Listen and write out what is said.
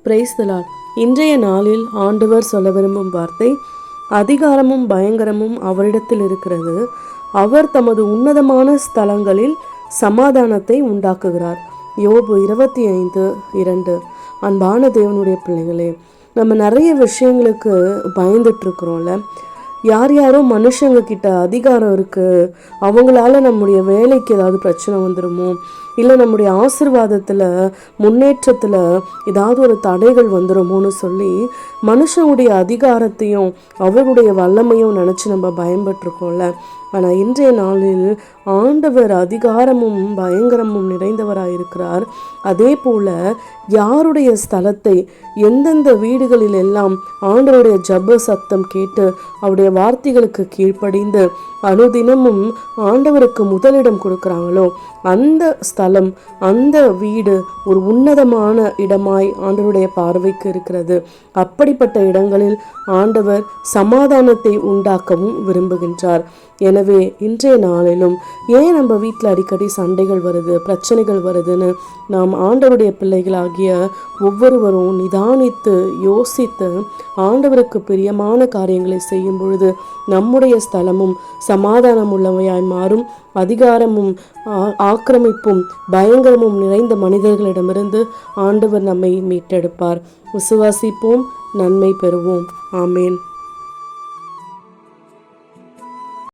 Praise the Lord. இன்றைய நாளில் ஆண்டவர் சொல்ல விரும்பும் வார்த்தை, அதிகாரமும் பயங்கரமும் அவரிடத்தில் இருக்கிறது, அவர் தமது உன்னதமான ஸ்தலங்களில் சமாதானத்தை உண்டாக்குகிறார். யோபு 25:2. அன்பான தேவனுடைய பிள்ளைகளே, நம்ம நிறைய விஷயங்களுக்கு பயந்துட்டு இருக்கிறோம்ல. யாரோ மனுஷங்க கிட்ட அதிகாரம் இருக்குது, அவங்களால நம்முடைய வேலைக்கு ஏதாவது பிரச்சனை வந்துடுமோ, இல்லை நம்முடைய ஆசீர்வாதத்தில் முன்னேற்றத்தில் ஏதாவது ஒரு தடைகள் வந்துடுமோன்னு சொல்லி மனுஷனுடைய அதிகாரத்தையும் அவர்களுடைய வல்லமையும் நினச்சி நம்ம பயன்பட்டுருக்கோம்ல. ஆனால் இன்றைய நாளில் ஆண்டவர் அதிகாரமும் பயங்கரமும் நிறைந்தவராயிருக்கிறார். அதே போல யாருடைய ஸ்தலத்தை, எந்தெந்த வீடுகளில் எல்லாம் ஆண்டவருடைய ஜப சத்தம் கேட்டு அவருடைய வார்த்தைகளுக்கு கீழ்ப்படிந்து அனுதினமும் ஆண்டவருக்கு முதலிடம் கொடுக்குறாங்களோ, அந்த ஸ்தலம், அந்த வீடு ஒரு உன்னதமான இடமாய் ஆண்டவருடைய பார்வைக்கு இருக்கிறது. அப்படிப்பட்ட இடங்களில் ஆண்டவர் சமாதானத்தை உண்டாக்கவும் விரும்புகின்றார். எனவே இன்றைய நாளிலும் ஏன் நம்ம வீட்டில் அடிக்கடி சண்டைகள் வருது, பிரச்சனைகள் வருதுன்னு நாம் ஆண்டவருடைய பிள்ளைகளாகிய ஒவ்வொருவரும் நிதானித்து யோசித்து ஆண்டவருக்கு பிரியமான காரியங்களை செய்யும் பொழுது நம்முடைய ஸ்தலமும் சமாதானம் உள்ளவையாய் மாறும். அதிகாரமும் ஆக்கிரமிப்பும் பயங்கரமும் நிறைந்த மனிதர்களிடமிருந்து ஆண்டவர் நம்மை மீட்டெடுப்பார். விசுவாசிப்போம், நன்மை பெறுவோம். ஆமேன்.